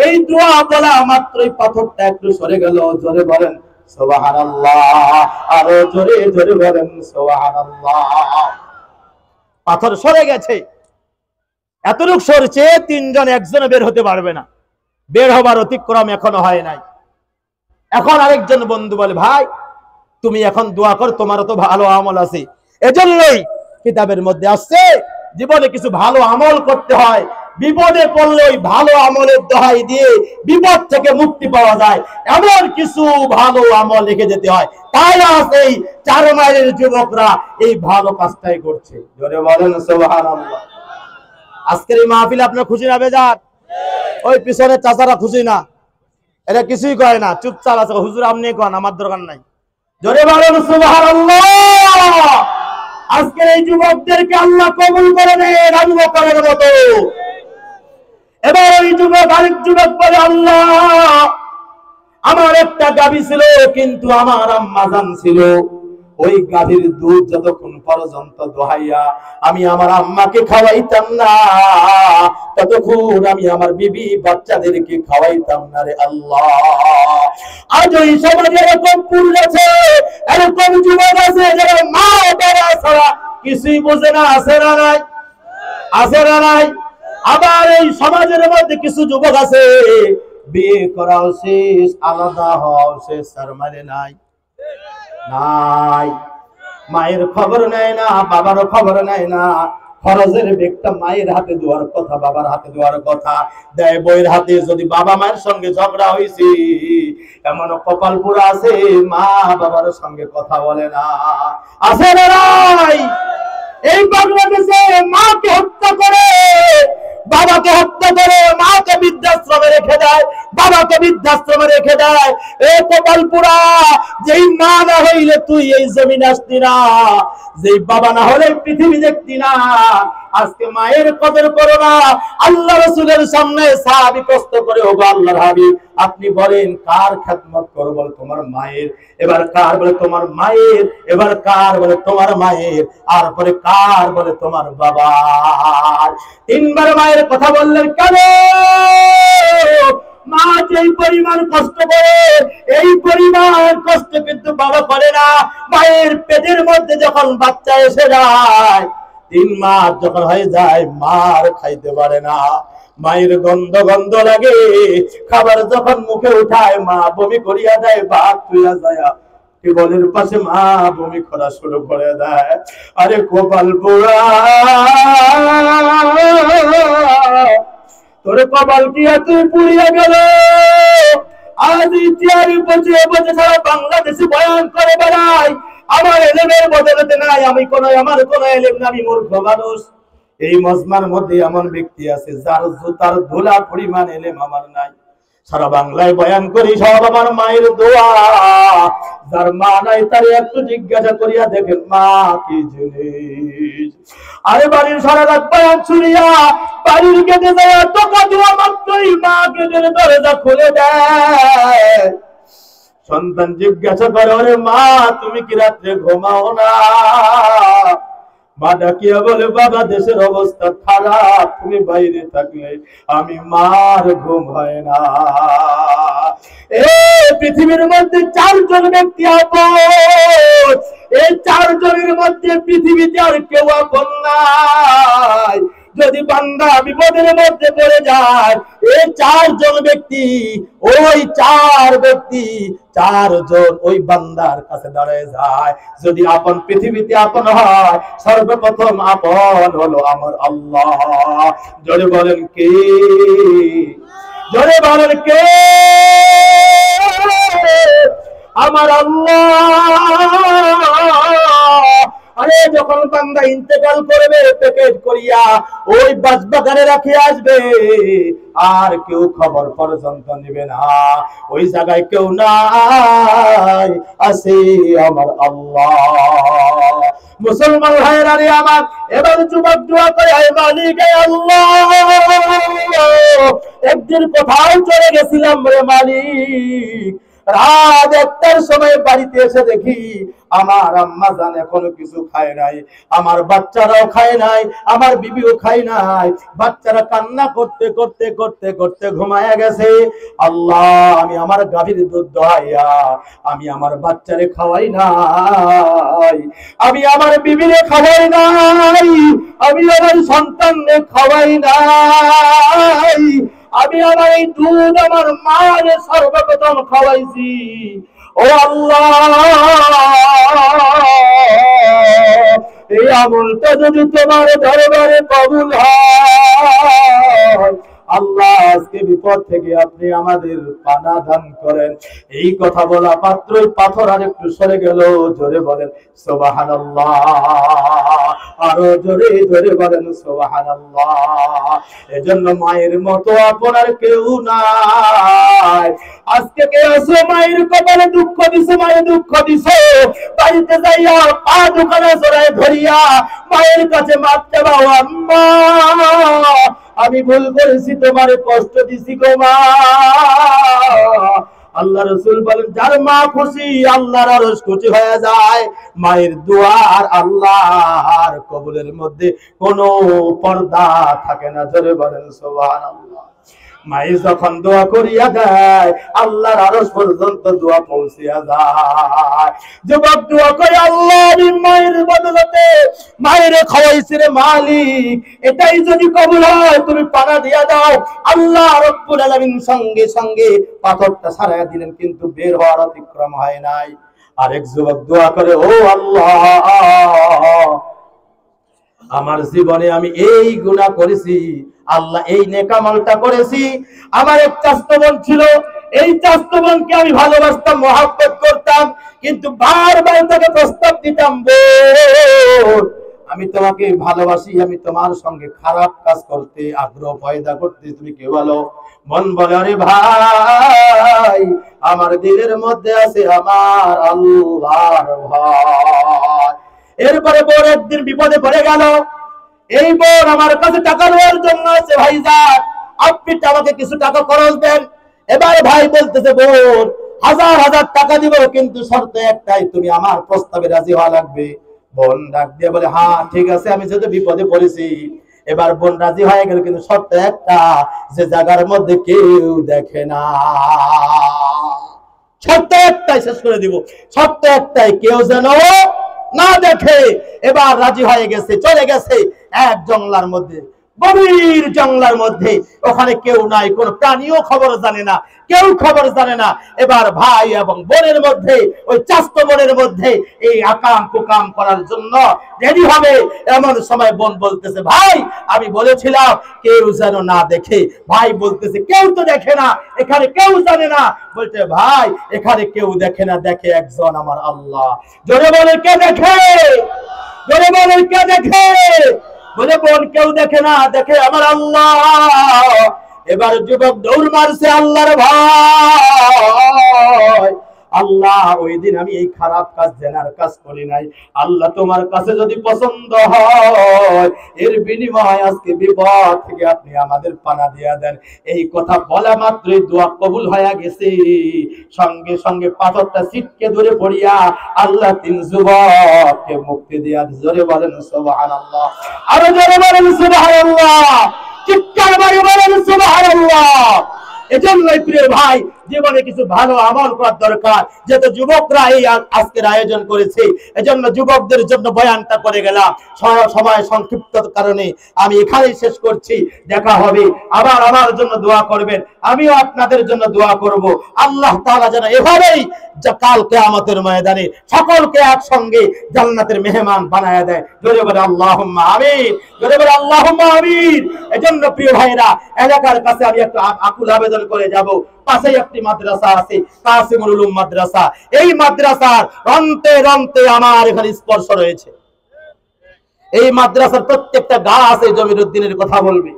এই দোয়া বলা মাত্রই পাথরটা একটু সরে গেল। জোরে বলেন সুবহানাল্লাহ, আরো জোরে জোরে বলেন সুবহানাল্লাহ। পাথর সরে গেছে, এতটুক সরছে, 3 জন একজনে বের হতে পারবে না, বের হবার অতিক্রম এখনো হয় নাই। এখন আরেকজন বন্ধু বলে, ভাই তুমি এখন দোয়া কর, তোমারও তো ভালো আমল আছে। এজন্যই কিতাবের মধ্যে আসছে, জীবনে কিছু ভালো আমল করতে হয়, বিপদে পড়লে ওই ভালো আমলের দোহাই দিয়ে বিপদ থেকে মুক্তি পাওয়া যায়, এমন কিছু ভালো আমল লিখে যেতে হয়। তাই আছে এই 4 মাইলের যুবকরা এই ভালো কাজটাই করছে। জোরে বলেন সুবহানাল্লাহ। আজকের এই মাহফিলে আপনার খুশি না বেজার? ওই পিছনের চাচারা খুশি না, এটা কিছুই কয় না, চুপচাপ আছে। হুজুর আপনি কোন, আমার দরকার নাই। জোরে বলেন সুবহানাল্লাহ। আজকের এই যুবকদেরকে আল্লাহ কবুল করে নেন আবু বকরের মতো। এবার ওই যুবক আরেক যুবক বলে, আল্লাহ আমার একটা গাভী ছিল, কিন্তু আমার আম্মা জান ছিল, ওই গাভীর দুধ যতক্ষণ পর্যন্ত দোহাইয়া আমি আমার আম্মাকে খাওয়াইতাম না, ততক্ষণ আমি আমার বিবি বাচ্চাদেরকে খাওয়াইতাম না রে আল্লাহ। আজ ওই সমাজে এরকম পুরুষ আছে, এরকম যুবক আছে যারা মা বাবা ছাড়া কিছুই বোঝে না, আছে না নাই? আছে না নাই? আবার এই সমাজের মধ্যে কিছু যুবক আছে, বিয়ে করাও শেষ, আলাদা হওয়াও শেষ, তার মানে নাই নাই, মায়ের খবর নেয় না, বাবারও খবর নেয় না। খরচের বেগটা মায়ের হাতে দেওয়ার কথা, বাবার হাতে দেওয়ার কথা, দেয় বইয়ের হাতে। যদি বাবা মায়ের সঙ্গে ঝগড়া হয়েছে, এমন কপাল পুরা আছে, মা বাবার সঙ্গে কথা বলে না, আছে না নাই? এই বাংলাদেশে মাকে হত্যা করে, বাবাকে হত্যা করে, মাকে বৃদ্ধাশ্রমে রেখে দেয়, বাবাকে বৃদ্ধাশ্রমে রেখে দেয়। এ কপাল পুরা, যেই মা না হইলে তুই এই জমিন আসতি না, যেই বাবা না হলে পৃথিবী দেখতি না। আজকে মায়ের কদর করো না। আল্লাহ রাসূলের সামনে সাহাবী প্রশ্ন করে, ওগো আল্লাহর হাবিব, আপনি বলেন কার খেদমত করো? বলে তোমার মায়ের। এবার কার? বলে তোমার মায়ের। এবার কার? বলে তোমার মায়ের। আর পরে কার? বলে তোমার বাবার। 3 বার মায়ের কথা বললেন। কেন? মা যেই পরিমাণ কষ্ট করে, এই পরিমাণ কষ্ট কিন্তু বাবা করে না। মায়ের পেটের মধ্যে যখন বাচ্চা এসে যায়, 3 মাস যখন হয়ে যায়, মার খাইতে পারে না, মায়ের গন্ধ গন্ধ লাগে। খাবার যখন মুখে উঠায়, মা বমি করিয়া দেয়, ভাত তুইয়া যায়, টেবলের পাশে মা বমি করা শুরু করে দেয়। আরে কপাল পোড়া, তোর কপাল কি এত পুড়িয়া গেল? আজ ইতিহারি বসে বসে সারা বাংলাদেশে বয়ান করে বেড়াই, আমার এলেমের বদলতে নাই, আমার কোন এলেম না, আমি মূর্খ মানুষ। এই মজমার মধ্যে এমন ব্যক্তি আছে যার জুতার ধুলা পরিমাণ এলেম আমার নাই। সারা বাংলায় বয়ান করি, সব আমার মায়ের দোয়া। যার মা নাই তার একটু জিজ্ঞাসা করিয়া দেখেন, মা কি জিনিস। আরে বাড়ির সারা রাত বয়ান শুনিয়া বাড়ির গেটে যায়, টোকা দেওয়া মাত্রই মা গেটের দরজা খুলে দেয়। সন্তান জিজ্ঞাসা করে, ওরে মা তুমি কি রাত্রে ঘুমাও না? মা ডাকিয়া বলে, বাবা দেশের অবস্থা খারাপ, তুমি বাইরে থাকলে আমি মার ঘুম হয় না। এই পৃথিবীর মধ্যে 4 জন ব্যক্তি আপন, এই 4 জনের মধ্যে পৃথিবীতে আর কেউ আপন নাই। যদি বান্দা বিপদের মধ্যে পড়ে যায়, এই 4 জন ব্যক্তি, ওই 4 ব্যক্তি 4 জন ওই বান্দার কাছে দাঁড়ায় যায়। যদি আপন পৃথিবীতে আপন হয়, সর্বপ্রথম আপন হলো আমার আল্লাহ। জোরে বলেন কে? জোরে বলেন কে? আমার আল্লাহ। আরে যখন বান্দা ইন্তেকাল করবে, প্যাকেট করিয়া ওই বাসবাগানে রাখে আসবে, আর কেউ খবর পর্যন্ত নেবে না। ওই জায়গায় কেউ নাই, আছে আমার আল্লাহ। মুসলমান ভাইরা রে আমার, এবার যুবক দোয়া করে, হে মালিক আল্লাহ, একদিন কোথাও চলে গেছিলাম রে মালিক, রাত 1টার সময় বাড়িতে এসে দেখি আমার আম্মা জান এখনো কিছু খায় নাই, আমার বাচ্চারাও খায় নাই, আমার বিবিও খায় নাই। বাচ্চারা কান্না করতে করতে করতে করতে ঘুমায় গেছে। আল্লাহ, আমি আমার গাভীর দুধ দোহাইয়া আমি আমার বাচ্চারে খাওয়াই নাই, আমি আমার বিবিরে খাওয়াই নাই, আমি আমার সন্তানরে খাওয়াই নাই, আমি আমার এই দুধ আমার মায়ের সর্বপ্রথম খাওয়াইছি। ও আল্লাহ, এই আমলটা যদি তোমার দরবারে কবুল হয়, আল্লাহ আজকে বিপদ থেকে আপনি আমাদের পানা দান করেন। এই কথা বলা মাত্রই পাথর আর একটু সরে গেল। জোরে বলেন সুবহানাল্লাহ, আরো জোরে জোরে বলেন সুবহানাল্লাহ। এজন্য মায়ের মতো আপনার কেউ নাই। আজকে কে আসো মায়ের কপালে দুঃখ দিছে, মায়ের দুঃখ দিছে, বাড়িতে যাইয়া পা দোকানে জড়ায় ধরিয়া মায়ের কাছে মাপ চাওয়া, আম্মা আমি ভুল করেছি, তোমার কষ্ট দিছি গো মা। আল্লাহ রাসূল বলেন, যার মা খুশি আল্লাহর আরশ খুশি হয়ে যায়। মায়ের দোয়া আর আল্লাহর কবুলের মধ্যে কোনো পর্দা থাকে না। জোরে বলেন সুবহানাল্লাহ। মায়ের যখন দোয়া করিয়া দেয়, আল্লাহর আরশ পর্যন্ত দোয়া পৌঁছিয়া যায়। যুবক দোয়া করে, আল্লাহ আমি মায়ের বদলতে মায়ের খাওয়াইছি রে মালিক, এটাই যদি কবুল হয় তুমি পানা দিয়া দাও। আল্লাহ রাব্বুল আলামিন সঙ্গে সঙ্গে পাথরটা সারাইয়া দিলেন, কিন্তু বের হওয়ার অতিক্রম হয় নাই। আরেক যুবক দোয়া করে, ও আল্লাহ, আমার জীবনে আমি এই গুনাহ করেছি, আল্লাহ এই নেক আমলটা করেছি। আমার এক চাচতো বোন ছিল, এই চাচতো বোনকে আমি ভালোবাসতাম, মহব্বত করতাম, কিন্তু বারবার তাকে প্রস্তাব দিতাম, বোন আমি তোমাকে ভালোবাসি, আমি তোমার সঙ্গে খারাপ কাজ করতে আগ্রহ পয়দা করতে, তুমি কি বলো? মন বলে, আরে ভাই আমার দিলের মধ্যে আছে আমার আল্লাহর ভয়। এরপরে বোন একদিন বিপদে পড়ে গেল। এই বোন আমার কাছে টাকা নেওয়ার জন্য আছে, ভাইজান আপনি আমাকে কিছু টাকা খরচ দেন। এবারে ভাই বলতেছে, বোন হাজার হাজার টাকা দিব, কিন্তু শর্ত একটাই, তুমি আমার প্রস্তাবে রাজি হওয়া লাগবে। বোন ডাক দিয়ে বলে, হ্যাঁ ঠিক আছে, আমি যেহেতু বিপদে পড়েছি। এবার বোন রাজি হয়ে গেল, কিন্তু শর্ত একটা, যে জায়গার মধ্যে কেউ দেখে না। শর্ত একটাই, শেষ করে দিব, শর্ত একটাই, কেউ যেন না দেখে। এবার রাজি হয়ে গেছে, চলে গেছে এক জঙ্গলার মধ্যে, গভীর জঙ্গলার মধ্যে। ওখানে কেউ নাই, কোন প্রাণীও খবর জানে না, কেউ খবর জানে না। এবার ভাই এবং বোনের মধ্যে, ওই চাচতো বোনের মধ্যে এই আকাম কুকাম করার জন্য রেডি হবে। এমন সময় বোন বলতেছে, ভাই আমি বলেছিলাম কেউ যেন না দেখে। ভাই বলতেছে, কেউ তো দেখে না, এখানে কেউ জানে না। বলতে, ভাই এখানে কেউ দেখে না, দেখে একজন আমার আল্লাহ। জোরে বলে, কে দেখে? জোরে বলে, কে দেখে? বলে, বোন কেউ দেখে না, দেখে আমার আল্লাহ। এবার যুবক দৌড় মারছে আল্লাহর ভয়। আল্লাহ ওই দিন আমি এই খারাপ কাজ জেনার কাজ করি নাই। আল্লাহ তোমার কাছে যদি পছন্দ হয় এর বিনিময়ে আজকে বিপদ থেকে আপনি আমাদের পানা দিয়া দেন। এই কথা বলা মাত্রই দোয়া কবুল হয়ে গেছে। সঙ্গে সঙ্গে পাথরটা ছিটকে ধরে পড়িয়া আল্লাহ 3 যুবককে মুক্তি দিয়া। জোরে বলেন সুবহানাল্লাহ, আরো জোরে বলেন সুবহানাল্লাহ, চিৎকার মারে বলেন সুবহানাল্লাহ। এজন্যই প্রিয় ভাই জীবনে কিছু ভালো আমল করার দরকার। যেহেতু যুবকরা এই আজকের আয়োজন করেছে, এজন্য যুবকদের জন্য বয়ানটা করে গেলাম। সময় সংক্ষিপ্ততার কারণে আমি এখানেই শেষ করছি। দেখা হবে, আবার আমার জন্য দোয়া করবেন, আমিও আপনাদের জন্য দোয়া করব। আল্লাহ তাআলা যেন এভাবেই কাল কিয়ামতের ময়দানে সকলকে একসঙ্গে জান্নাতের মেহমান বানায়া দেয়। জোরে বলে আল্লাহুম্মা আমিন, জোরে বলে আল্লাহুম্মা আমিন। এজন্য প্রিয় ভাইরা, এলাকার কাছে আমি একটু আকুল আবেদন করে যাব। পাশেই একটি মাদ্রাসা আছে, কাসিমুল উলুম মাদ্রাসা। এই মাদ্রাসার রন্তে রন্তে আমার এখানে স্পর্শ রয়েছে। এই মাদ্রাসার প্রত্যেকটা গাছ এই জমিরুদ্দিনের কথা বলবে,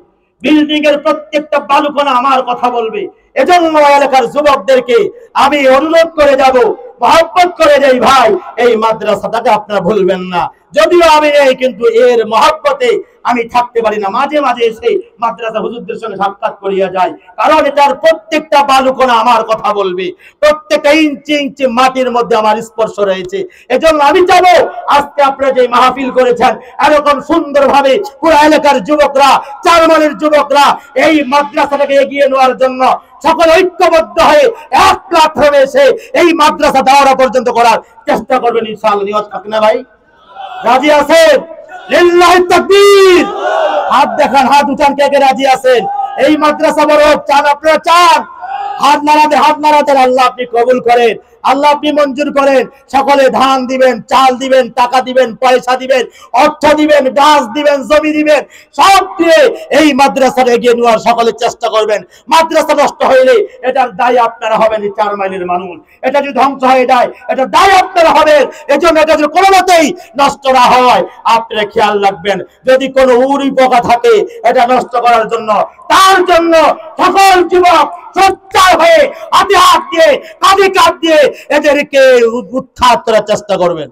বিল্ডিং এর প্রত্যেকটা বালুকণা আমার কথা বলবে। এজন্য এলাকার যুবকদেরকে আমি অনুরোধ করে যাব, মহব্বত করে যাই, ভাই এই মাদ্রাসাটাকে আপনারা ভুলবেন না। যদিও আমি নেই, কিন্তু এর মহব্বতে আমি থাকতে পারি না। মাঝে মাঝে এসে মাদ্রাসা হুজুরদের সঙ্গে সাক্ষাৎ করিয়া যাই, কারণ এটার প্রত্যেকটা বালুকণা আমার কথা বলবে, প্রত্যেকটা ইঞ্চি ইঞ্চি মাটির মধ্যে আমার স্পর্শ রয়েছে। এজন্য আমি চাবো আজকে আপনারা যে মাহফিল করেছেন, এরকম সুন্দরভাবে পুরো এলাকার যুবকরা, চারমানের যুবকরা এই মাদ্রাসাটাকে এগিয়ে নেওয়ার জন্য সকল ঐক্যবদ্ধ হয়ে এক প্ল্যাটফর্মে এসে এই মাদ্রাসা দাওরা পর্যন্ত করার চেষ্টা করবেন ইনশাআল্লাহ। নিয়ত থাকে না ভাই? রাজি আছেন? লিল্লাহি তাকবীর। হাত দেখান, হাত উঠান, কে কে রাজি আছেন? এই মাদ্রাসা বড় চান আপনারা? চান? হাত নাড়াতে, হাত নাড়াতে। আল্লাহ আপনি কবুল করেন, আল্লাহ আপনি মঞ্জুর করেন। সকলে ধান দিবেন, চাল দিবেন, টাকা দিবেন, পয়সা দিবেন, অর্থ দিবেন, গাছ দিবেন, জমি দিবেন, সব দিয়ে এই মাদ্রাসার এগিয়ে নেওয়ার সকলে চেষ্টা করবেন। মাদ্রাসা নষ্ট হইলে এটার দায় আপনারা হবেন, 4 মাইলের মানুষ। এটা যদি ধ্বংস হয়ে যায় এটা দায় আপনারা হবেন। এজন্য এটা যদি কোনো মতেই নষ্ট না হয় আপনারা খেয়াল রাখবেন। যদি কোনো উড়ি পোকা থাকে এটা নষ্ট করার জন্য, তার জন্য সকল যুবক সোচ্চার হয়ে হাতে হাত দিয়ে, কাঁধে কাঁধ দিয়ে এদেরকে উৎখাত করার চেষ্টা করবেন।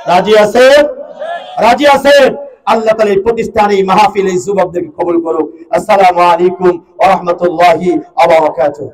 রাজি আছেন? রাজি আছেন? আল্লাহ তাআলা এই প্রতিষ্ঠানে এই মাহফিল এই যুবকদেরকে কবুল করুক। আসসালামু আলাইকুম ওয়া রাহমাতুল্লাহি ওয়া বারাকাতুহু।